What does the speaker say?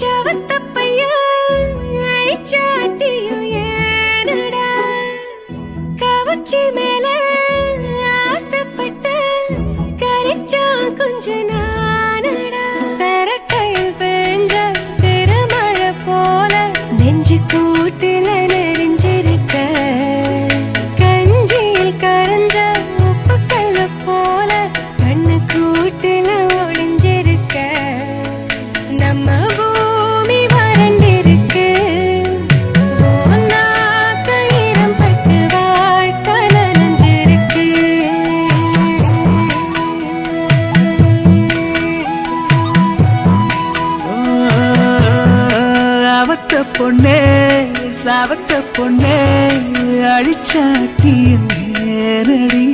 சவத்தப்பையா அழிச்சாட்டியும் ஏனடா கவச்சி மேல ஆசைப்பட்ட கரைச்சா கொஞ்ச நானடா சரட்டையில் பெஞ்ச சிறுமழை போல நெஞ்சு கூட்டில நெறிஞ்சிருக்க கஞ்சியில் கரைஞ்ச உப்புக்கல்ல போல கண்ணு கூட்டில ஒளிஞ்சிருக்க நம்ம பூமி வறண்டிருக்கு ஈரம் பட்டு வாழ்க்கை நனைஞ்சிருக்கு அவத்த பொண்ணே சாவத்த பொண்ணே அழிச்சாட்டிய நேரடி